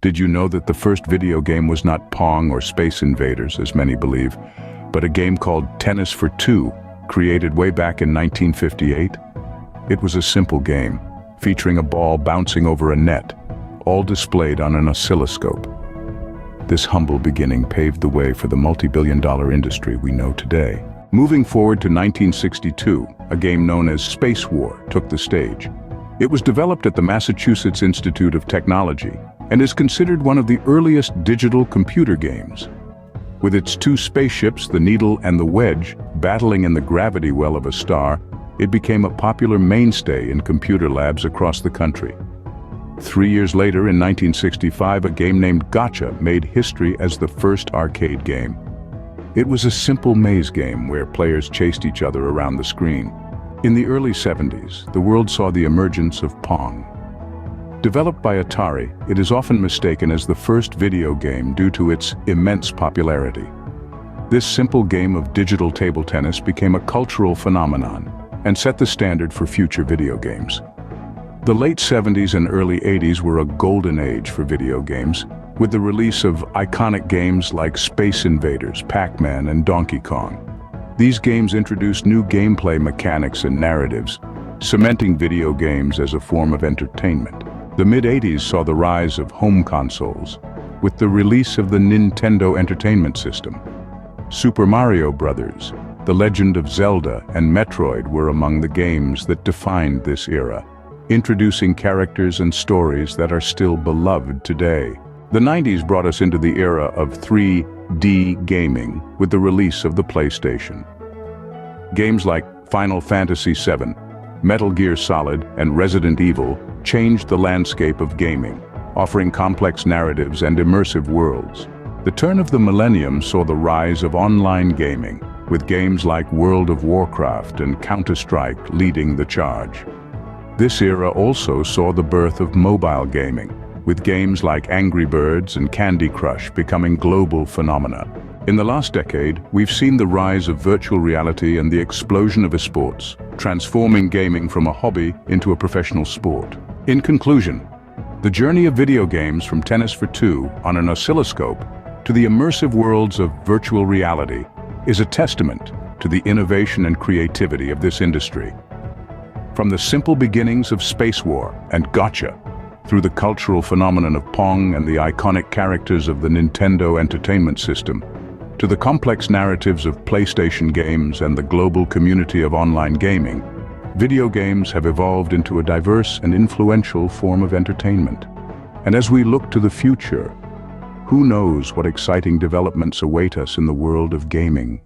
Did you know that the first video game was not Pong or Space Invaders, as many believe, but a game called Tennis for Two, created way back in 1958? It was a simple game, featuring a ball bouncing over a net, all displayed on an oscilloscope. This humble beginning paved the way for the multi-billion-dollar industry we know today. Moving forward to 1962, a game known as Spacewar took the stage. It was developed at the Massachusetts Institute of Technology and is considered one of the earliest digital computer games. With its two spaceships, the Needle and the Wedge, battling in the gravity well of a star, it became a popular mainstay in computer labs across the country. 3 years later, in 1965, a game named Gotcha made history as the first arcade game. It was a simple maze game where players chased each other around the screen. In the early 70s, the world saw the emergence of Pong. Developed by Atari, it is often mistaken as the first video game due to its immense popularity. This simple game of digital table tennis became a cultural phenomenon and set the standard for future video games. The late 70s and early 80s were a golden age for video games, with the release of iconic games like Space Invaders, Pac-Man, and Donkey Kong. These games introduced new gameplay mechanics and narratives, cementing video games as a form of entertainment. The mid-80s saw the rise of home consoles, with the release of the Nintendo Entertainment System. Super Mario Bros., The Legend of Zelda, and Metroid were among the games that defined this era, introducing characters and stories that are still beloved today. The 90s brought us into the era of 3D gaming with the release of the PlayStation. Games like Final Fantasy VII, Metal Gear Solid, and Resident Evil changed the landscape of gaming, offering complex narratives and immersive worlds. The turn of the millennium saw the rise of online gaming, with games like World of Warcraft and Counter-Strike leading the charge. This era also saw the birth of mobile gaming, with games like Angry Birds and Candy Crush becoming global phenomena. In the last decade, we've seen the rise of virtual reality and the explosion of esports, transforming gaming from a hobby into a professional sport. In conclusion, the journey of video games from Tennis for Two on an oscilloscope to the immersive worlds of virtual reality is a testament to the innovation and creativity of this industry. From the simple beginnings of Spacewar and Gotcha, through the cultural phenomenon of Pong and the iconic characters of the Nintendo Entertainment System, to the complex narratives of PlayStation games and the global community of online gaming, video games have evolved into a diverse and influential form of entertainment. And as we look to the future, who knows what exciting developments await us in the world of gaming?